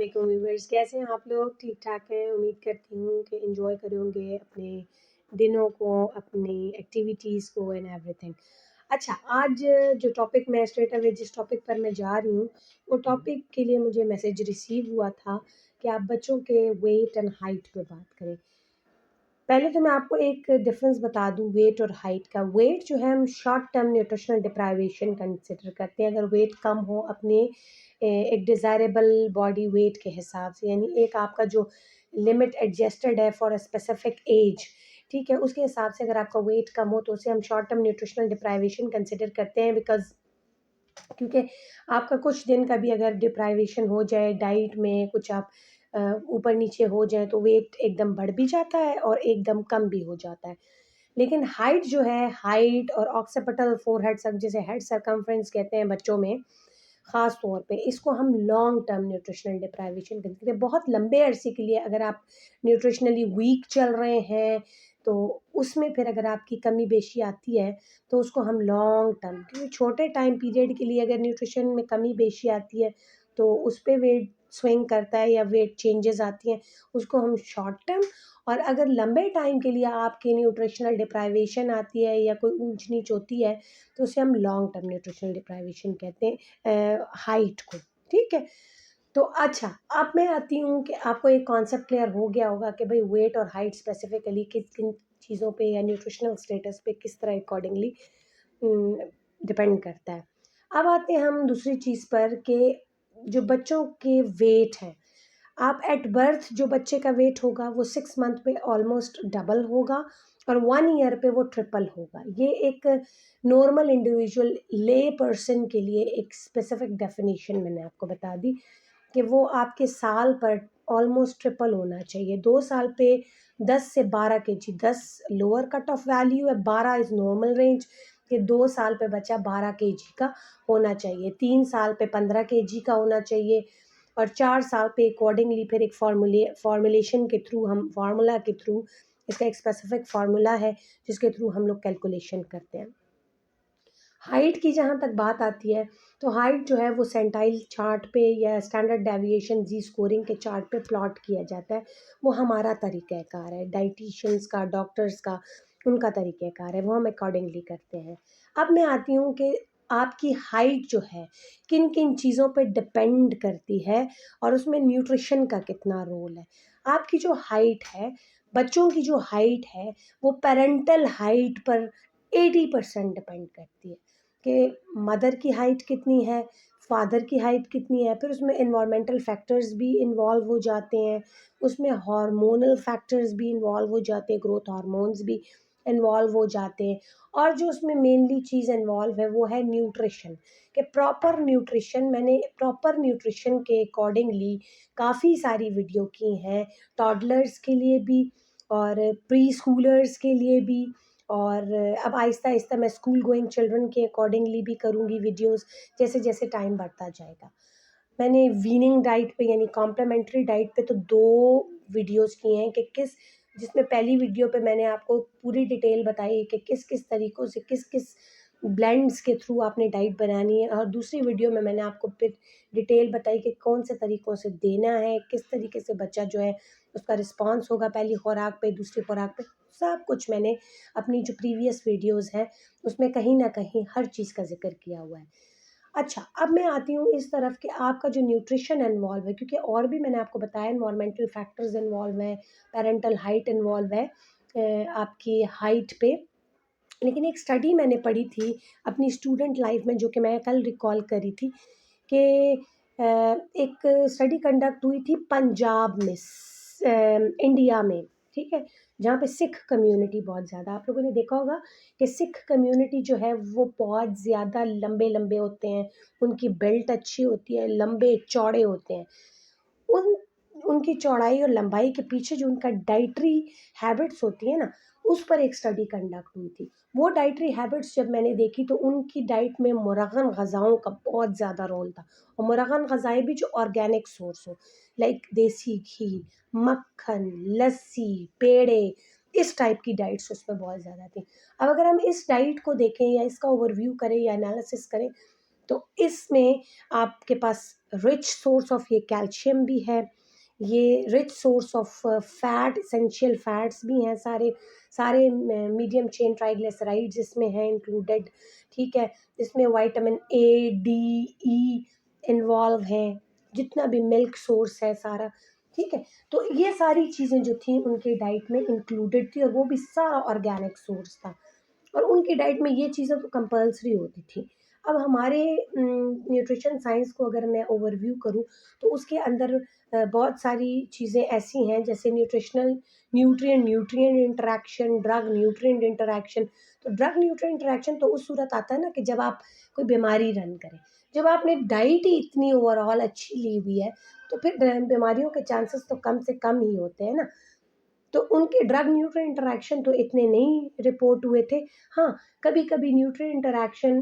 वालेकुम व्यूअर्स, कैसे हैं आप लोग? ठीक ठाक हैं। उम्मीद करती हूँ कि एंजॉय करोगे अपने दिनों को, अपनी एक्टिविटीज़ को एंड एवरीथिंग। अच्छा, आज जो टॉपिक मैं स्ट्रेट अवे जिस टॉपिक पर मैं जा रही हूँ, वो टॉपिक के लिए मुझे मैसेज रिसीव हुआ था कि आप बच्चों के वेट एंड हाइट पे बात करें। पहले तो मैं आपको एक डिफरेंस बता दूं वेट और हाइट का। वेट जो है हम short term nutritional deprivation consider करते हैं, अगर वेट कम हो अपने एक डिज़ायरेबल बॉडी वेट के हिसाब से, यानी एक आपका जो लिमिट एडजस्टेड है फॉर अ स्पेसिफिक एज, ठीक है, उसके हिसाब से अगर आपका वेट कम हो तो उसे हम short term nutritional deprivation consider करते हैं। बिकॉज क्योंकि आपका कुछ दिन का भी अगर डिप्राइवेशन हो जाए डाइट में, कुछ आप ऊपर नीचे हो जाए तो वेट एकदम बढ़ भी जाता है और एकदम कम भी हो जाता है। लेकिन हाइट जो है, हाइट और ऑक्सीपिटल फोरहेड सब जिसे हेड सरकमफ्रेंस कहते हैं बच्चों में, ख़ास तौर पे इसको हम लॉन्ग टर्म न्यूट्रिशनल डिप्राइवेशन कहते हैं। बहुत लंबे अरसे के लिए अगर आप न्यूट्रिशनली वीक चल रहे हैं तो उसमें फिर अगर आपकी कमी बेशी आती है तो उसको हम लॉन्ग टर्म, क्योंकि छोटे टाइम पीरियड के लिए अगर न्यूट्रिशन में कमी बेशी आती है तो उस पे वेट स्विंग करता है या वेट चेंजेस आती हैं, उसको हम शॉर्ट टर्म। और अगर लंबे टाइम के लिए आपके न्यूट्रिशनल डिप्राइवेशन आती है या कोई ऊंच नीच होती है तो उसे हम लॉन्ग टर्म न्यूट्रिशनल डिप्राइवेशन कहते हैं हाइट को। ठीक है, तो अच्छा, अब मैं आती हूँ कि आपको एक कॉन्सेप्ट क्लियर हो गया होगा कि भाई वेट और हाइट स्पेसिफिकली किस किन चीज़ों पे या न्यूट्रिशनल स्टेटस पे किस तरह अकॉर्डिंगली डिपेंड करता है। अब आते हैं हम दूसरी चीज़ पर कि जो बच्चों के वेट हैं, आप एट बर्थ जो बच्चे का वेट होगा वो 6 मंथ पे ऑलमोस्ट डबल होगा और 1 ईयर पे वो ट्रिपल होगा। ये एक नॉर्मल इंडिविजुअल ले पर्सन के लिए एक स्पेसिफिक डेफिनेशन मैंने आपको बता दी कि वो आपके साल पर ऑलमोस्ट ट्रिपल होना चाहिए। 2 साल पे 10 से 12 KG, 10 lower cut off value है, 12 इज़ नॉर्मल रेंज, कि 2 साल पे बच्चा 12 केजी का होना चाहिए, 3 साल पे 15 केजी का होना चाहिए और 4 साल पे अकॉर्डिंगली फिर एक फॉर्मुलेशन के थ्रू, हम फार्मूला के थ्रू, इसका एक स्पेसिफिक फार्मूला है जिसके थ्रू हम लोग कैलकुलेशन करते हैं। हाइट की जहाँ तक बात आती है तो हाइट जो है वो सेंटाइल चार्ट पे या स्टैंडर्ड डेविएशन जी स्कोरिंग के चार्ट पे प्लॉट किया जाता है। वो हमारा तरीक़ाकार है, डाइटिशियंस का, डॉक्टर्स का, उनका तरीक़ाकार है, वो हम अकॉर्डिंगली करते हैं। अब मैं आती हूँ कि आपकी हाइट जो है किन किन चीज़ों पे डिपेंड करती है और उसमें न्यूट्रिशन का कितना रोल है। आपकी जो हाइट है, बच्चों की जो हाइट है, वो पेरेंटल हाइट पर 80% डिपेंड करती है कि मदर की हाइट कितनी है, फादर की हाइट कितनी है। फिर उसमें एनवायरमेंटल फैक्टर्स भी इन्वॉल्व हो जाते हैं, उसमें हार्मोनल फैक्टर्स भी इन्वॉल्व हो जाते हैं, ग्रोथ हार्मोन्स भी इन्वॉल्व हो जाते हैं। और जो उसमें मेनली चीज़ इन्वॉल्व है वो है न्यूट्रिशन, कि प्रॉपर न्यूट्रिशन, मैंने प्रॉपर न्यूट्रिशन के अकॉर्डिंगली काफ़ी सारी वीडियो की हैं, टॉडलर्स के लिए भी और प्री स्कूलर्स के लिए भी, और अब आहिस्ता-आहिस्ता मैं स्कूल गोइंग चिल्ड्रन के अकॉर्डिंगली भी करूँगी वीडियोज़, जैसे-जैसे टाइम बढ़ता जाएगा। मैंने वीनिंग डाइट पे यानी कॉम्प्लीमेंट्री डाइट पे तो 2 वीडियोज़ किए हैं कि जिसमें पहली वीडियो पे मैंने आपको पूरी डिटेल बताई कि किस-किस तरीक़ों से, किस-किस ब्लेंड्स के थ्रू आपने डाइट बनानी है, और दूसरी वीडियो में मैंने आपको फिर डिटेल बताई कि कौन से तरीक़ों से देना है, किस तरीके से बच्चा जो है उसका रिस्पॉन्स होगा पहली खुराक पे, दूसरी खुराक पे। सब कुछ मैंने अपनी जो प्रीवियस वीडियोज़ हैं उसमें कहीं न कहीं हर चीज़ का ज़िक्र किया हुआ है। अच्छा, अब मैं आती हूँ इस तरफ कि आपका जो न्यूट्रिशन इन्वॉल्व है, क्योंकि और भी मैंने आपको बताया एनवायरमेंटल फैक्टर्स इन्वॉल्व हैं, पैरेंटल हाइट इन्वॉल्व है आपकी हाइट पे। लेकिन एक स्टडी मैंने पढ़ी थी अपनी स्टूडेंट लाइफ में, जो कि मैं कल रिकॉल करी थी कि एक स्टडी कंडक्ट हुई थी पंजाब में, इंडिया में, ठीक है, जहाँ पे सिख कम्युनिटी बहुत ज़्यादा, आप लोगों ने देखा होगा कि सिख कम्युनिटी जो है वो बहुत ज़्यादा लंबे-लंबे होते हैं, उनकी बिल्ट अच्छी होती है, लंबे चौड़े होते हैं। उन उनकी चौड़ाई और लंबाई के पीछे जो उनका डाइटरी हैबिट्स होती है ना, उस पर एक स्टडी कंडक्ट हुई थी। वो डाइटरी हैबिट्स जब मैंने देखी तो उनकी डाइट में मुरगन ग़ज़ाओं का बहुत ज़्यादा रोल था, और मुरगन ग़ज़ाएँ भी जो ऑर्गेनिक सोर्स हो, लाइक देसी घी, मक्खन, लस्सी, पेड़े, इस टाइप की डाइट्स उसमें बहुत ज़्यादा थी। अब अगर हम इस डाइट को देखें या इसका ओवरव्यू करें या एनालिसिस करें तो इसमें आपके पास रिच सोर्स ऑफ ये कैल्शियम भी है, ये rich source of fat, essential fats भी हैं, सारे सारे मीडियम चेन ट्राइग्लिसराइड्स इसमें हैं इंक्लूडेड, ठीक है। इसमें vitamin A, D, E involve हैं, जितना भी मिल्क सोर्स है सारा, ठीक है। तो ये सारी चीज़ें जो थी उनके डाइट में इंक्लूडेड थी, और वो भी सारा ऑर्गेनिक सोर्स था, और उनकी डाइट में ये चीज़ें तो कंपल्सरी होती थी। अब हमारे न्यूट्रिशन साइंस को अगर मैं ओवरव्यू करूँ, तो उसके अंदर बहुत सारी चीज़ें ऐसी हैं, जैसे nutritional nutrient nutrient interaction, drug nutrient interaction. तो ड्रग न्यूट्रिएंट इंटरैक्शन तो उस सूरत आता है ना कि जब आप कोई बीमारी रन करें, जब आपने डाइट ही इतनी ओवरऑल अच्छी ली हुई है, तो फिर बीमारियों के चांसेस तो कम से कम ही होते हैं ना। तो उनके ड्रग न्यूट्रिएंट इंटरैक्शन तो इतने नहीं रिपोर्ट हुए थे। हाँ, कभी-कभी न्यूट्रिएंट इंटरैक्शन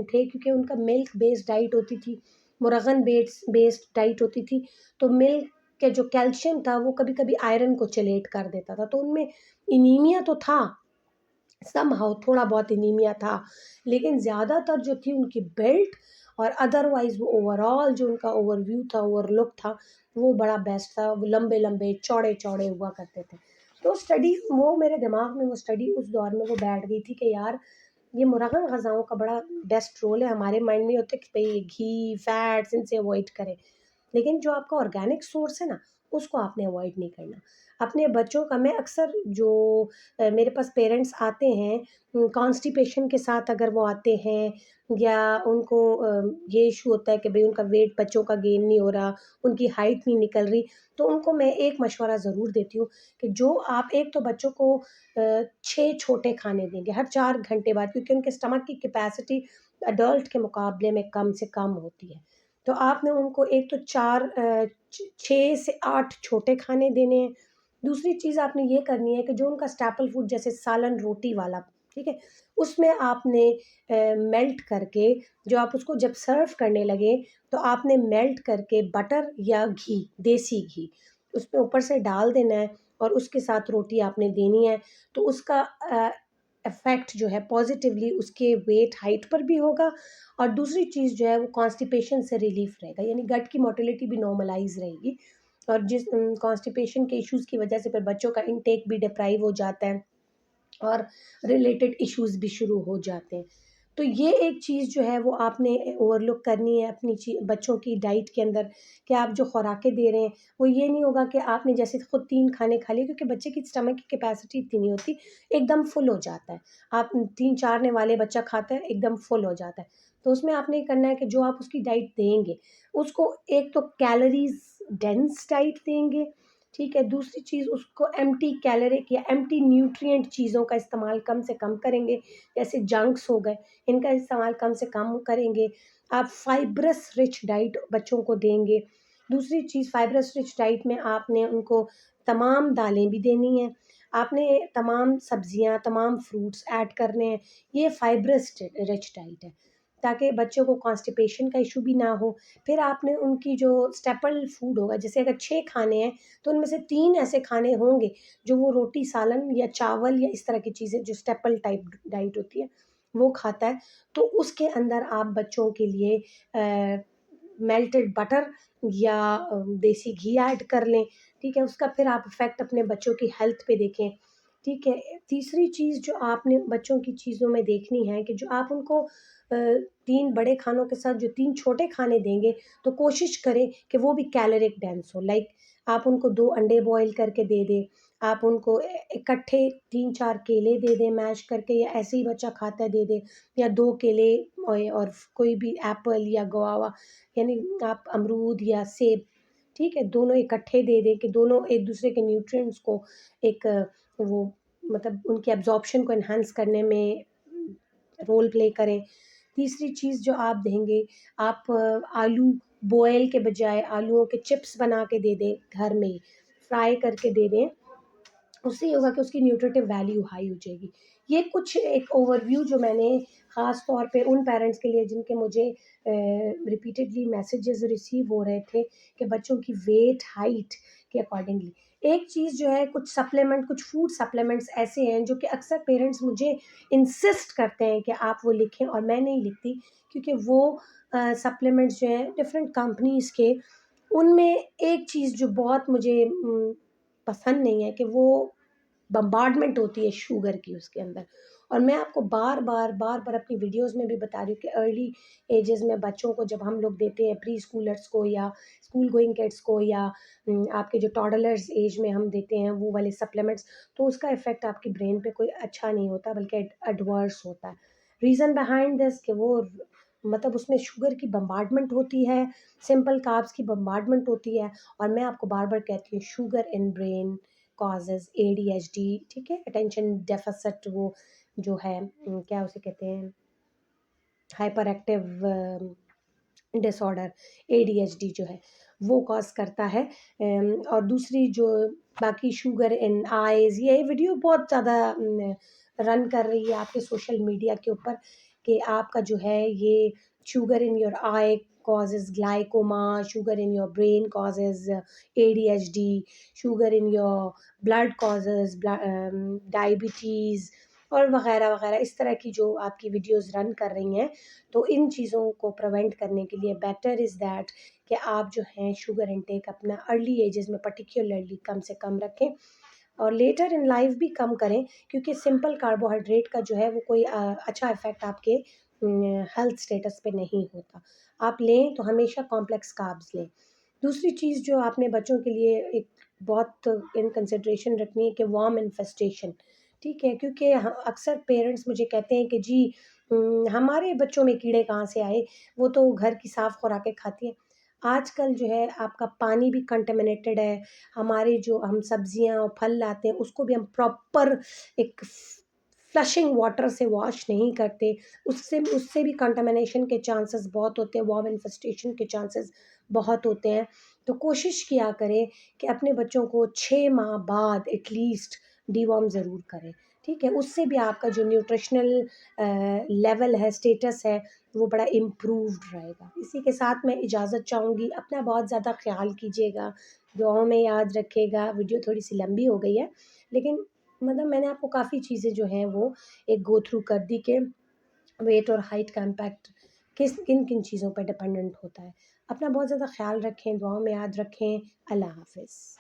थे, क्योंकि उनका मिल्क बेस्ड डाइट होती थी, मुर्गन बेस्ड डाइट होती थी, तो मिल्क के जो कैल्शियम था वो कभी-कभी आयरन को चेलेट कर देता था, तो उनमें एनीमिया तो था, समहाउ थोड़ा बहुत एनीमिया था, लेकिन ज़्यादातर जो थी उनकी बिल्ट, और अदरवाइज़ वो ओवरऑल जो उनका ओवरव्यू था, ओवरलुक था, वो बड़ा बेस्ट था। वो लंबे-लंबे, चौड़े-चौड़े हुआ करते थे। तो स्टडी वो मेरे दिमाग में वो स्टडी उस दौर में वो बैठ गई थी कि यार, ये मुरगन ग़िज़ाओं का बड़ा बेस्ट रोल है। हमारे माइंड में होता है कि भई घी, फैट्स इनसे अवॉइड करें। लेकिन जो आपका ऑर्गेनिक सोर्स है ना, उसको आपने अवॉइड नहीं करना। अपने बच्चों का मैं अक्सर जो मेरे पास पेरेंट्स आते हैं कॉन्स्टिपेशन के साथ, अगर वो आते हैं, या उनको ये इश्यू होता है कि भई उनका वेट बच्चों का गेन नहीं हो रहा, उनकी हाइट नहीं निकल रही, तो उनको मैं एक मशवरा ज़रूर देती हूँ कि जो आप एक तो बच्चों को 6 छोटे खाने देंगे हर 4 घंटे बाद, क्योंकि उनके स्टमक की कैपेसिटी एडल्ट के मुकाबले में कम से कम होती है। तो आपने उनको एक तो 6 से 8 छोटे खाने देने हैं। दूसरी चीज़ आपने ये करनी है कि जो उनका स्टेपल फूड जैसे सालन रोटी वाला, ठीक है? उसमें आपने मेल्ट करके, जो आप उसको जब सर्व करने लगें, तो आपने मेल्ट करके बटर या घी, देसी घी, उसमें ऊपर से डाल देना है, और उसके साथ रोटी आपने देनी है। तो उसका इफ़ेक्ट जो है पॉज़िटिवली उसके वेट हाइट पर भी होगा, और दूसरी चीज़ जो है वो कॉन्स्टिपेशन से रिलीफ़ रहेगा, यानी गट की मोटिलिटी भी नॉर्मलाइज़ रहेगी, और जिस कॉन्स्टिपेशन के इश्यूज़ की वजह से फिर बच्चों का इंटेक भी डिप्राइव हो जाता है, और रिलेटेड इश्यूज़ भी शुरू हो जाते हैं। तो ये एक चीज़ जो है वो आपने ओवरलुक करनी है अपनी बच्चों की डाइट के अंदर, कि आप जो खुराकें दे रहे हैं, वो ये नहीं होगा कि आपने जैसे खुद 3 खाने खा लिए, क्योंकि बच्चे की स्टमक की कैपेसिटी इतनी नहीं होती, एकदम फुल हो जाता है। आप 3 4 वाले बच्चा खाता है, एकदम फुल हो जाता है। तो उसमें आपने ये करना है कि जो आप उसकी डाइट देंगे, उसको एक तो कैलोरीज़ डेंस डाइट देंगे, ठीक है? दूसरी चीज़, उसको एम्प्टी कैलोरिक या एम्प्टी न्यूट्रिएंट चीज़ों का इस्तेमाल कम से कम करेंगे, जैसे जंक्स हो गए, इनका इस्तेमाल कम से कम करेंगे। आप फाइब्रस रिच डाइट बच्चों को देंगे। दूसरी चीज़, फाइब्रस रिच डाइट में आपने उनको तमाम दालें भी देनी हैं, आपने तमाम सब्जियाँ, तमाम फ्रूट्स ऐड करने हैं। ये फाइब्रस रिच डाइट है, ताकि बच्चों को कॉन्स्टिपेशन का इश्यू भी ना हो। फिर आपने उनकी जो स्टेपल फूड होगा, जैसे अगर 6 खाने हैं, तो उनमें से 3 ऐसे खाने होंगे जो वो रोटी, सालन या चावल या इस तरह की चीज़ें जो स्टेपल टाइप डाइट होती है, वो खाता है। तो उसके अंदर आप बच्चों के लिए मेल्टेड बटर या देसी घी ऐड कर लें, ठीक है? उसका फिर आप इफ़ेक्ट अपने बच्चों की हेल्थ पे देखें, ठीक है? तीसरी चीज़ जो आपने बच्चों की चीज़ों में देखनी है कि जो आप उनको 3 बड़े खानों के साथ जो 3 छोटे खाने देंगे, तो कोशिश करें कि वो भी कैलोरिक डेंस हो। लाइक आप उनको 2 अंडे बॉयल करके दे दें, आप उनको इकट्ठे 3-4 केले दे दें मैश करके, या ऐसे ही बच्चा खाता है दे दें, या 2 केले और कोई भी एप्पल या गुआवा, यानी आप अमरूद या सेब, ठीक है? दोनों इकट्ठे दे दें कि दोनों एक-दूसरे के न्यूट्रिएंट्स को एक वो मतलब उनके एब्ज़ॉर्प्शन को एनहांस करने में रोल प्ले करें। तीसरी चीज़ जो आप देंगे, आप आलू बॉयल के बजाय आलूओं के चिप्स बना के दे दें घर में ही, फ्राई करके दे दें। उससे ये होगा कि उसकी न्यूट्रिटिव वैल्यू हाई हो जाएगी। ये कुछ एक ओवरव्यू जो मैंने ख़ास तौर पे उन पेरेंट्स के लिए जिनके मुझे रिपीटेडली मैसेजेस रिसीव हो रहे थे कि बच्चों की वेट, हाइट के अकॉर्डिंगली। एक चीज़ जो है, कुछ सप्लीमेंट, कुछ फूड सप्लीमेंट्स ऐसे हैं जो कि अक्सर पेरेंट्स मुझे इंसिस्ट करते हैं कि आप वो लिखें, और मैं नहीं लिखती, क्योंकि वो सप्लीमेंट्स जो हैं डिफरेंट कंपनीज़ के, उनमें एक चीज़ जो बहुत मुझे पसंद नहीं है कि वो बम्बार्डमेंट होती है शुगर की उसके अंदर। और मैं आपको बार-बार अपनी वीडियोज़ में भी बता रही हूँ कि अर्ली एजेस में बच्चों को जब हम लोग देते हैं, प्री स्कूलर्स को या स्कूल गोइंग किड्स को, या आपके जो टॉडलर्स एज में हम देते हैं वो वाले सप्लीमेंट्स, तो उसका इफ़ेक्ट आपकी ब्रेन पे कोई अच्छा नहीं होता, बल्कि एडवर्स होता है। रीज़न बिहाइंड दिस कि वो मतलब उसमें शुगर की बम्बार्डमेंट होती है, सिंपल कार्ब्स की बम्बार्डमेंट होती है। और मैं आपको बार-बार कहती हूँ, sugar in brain causes ADHD, ठीक है? अटेंशन डेफ़िसिट, वो जो है क्या उसे कहते हैं, हाइपर एक्टिव डिसऑर्डर, एडीएचडी जो है, वो कॉज़ करता है। और दूसरी जो बाकी शुगर इन आइज़, ये वीडियो बहुत ज़्यादा रन कर रही है आपके सोशल मीडिया के ऊपर, कि आपका जो है ये sugar in your I causes glaucoma, sugar in your brain causes ADHD, sugar in your blood causes diabetes, और वग़ैरह-वग़ैरह, इस तरह की जो आपकी वीडियोज़ रन कर रही हैं। तो इन चीज़ों को प्रिवेंट करने के लिए बेटर इज़ दैट कि आप जो हैं शुगर इंटेक अपना अर्ली एजेस में पर्टिकुलरली कम से कम रखें, और लेटर इन लाइफ भी कम करें, क्योंकि सिंपल कार्बोहाइड्रेट का जो है वो कोई अच्छा इफ़ेक्ट आपके हेल्थ स्टेटस पे नहीं होता। आप लें तो हमेशा कॉम्प्लेक्स कार्ब्स लें। दूसरी चीज़ जो आपने बच्चों के लिए एक बहुत इन कंसिडरेशन रखनी है कि वर्म इन्फेस्टेशन, ठीक है? क्योंकि अक्सर पेरेंट्स मुझे कहते हैं कि जी हमारे बच्चों में कीड़े कहाँ से आए, वो तो घर की साफ़ खुराकें खाती हैं। आजकल जो है आपका पानी भी कंटामिनेटेड है, हमारे जो हम सब्जियाँ और फल लाते हैं उसको भी हम प्रॉपर एक फ्लशिंग वाटर से वॉश नहीं करते, उससे उससे भी कंटामिनेशन के चांसेस बहुत होते हैं, वर्म इन्फेस्टेशन के चांसेस बहुत होते हैं। तो कोशिश किया करें कि अपने बच्चों को 6 माह बाद एटलीस्ट डिवॉर्म ज़रूर करें, ठीक है? उससे भी आपका जो न्यूट्रिशनल लेवल है, स्टेटस है, वो बड़ा इम्प्रूव्ड रहेगा। इसी के साथ मैं इजाज़त चाहूँगी, अपना बहुत ज़्यादा ख़्याल कीजिएगा, दुआओं में याद रखिएगा। वीडियो थोड़ी-सी लंबी हो गई है, लेकिन मतलब मैंने आपको काफ़ी चीज़ें जो हैं वो एक गो थ्रू कर दी कि वेट और हाइट का इम्पैक्ट किन-किन चीज़ों पे डिपेंडेंट होता है। अपना बहुत ज़्यादा ख़्याल रखें, दुआओं में याद रखें। अल्लाह हाफ़िज़।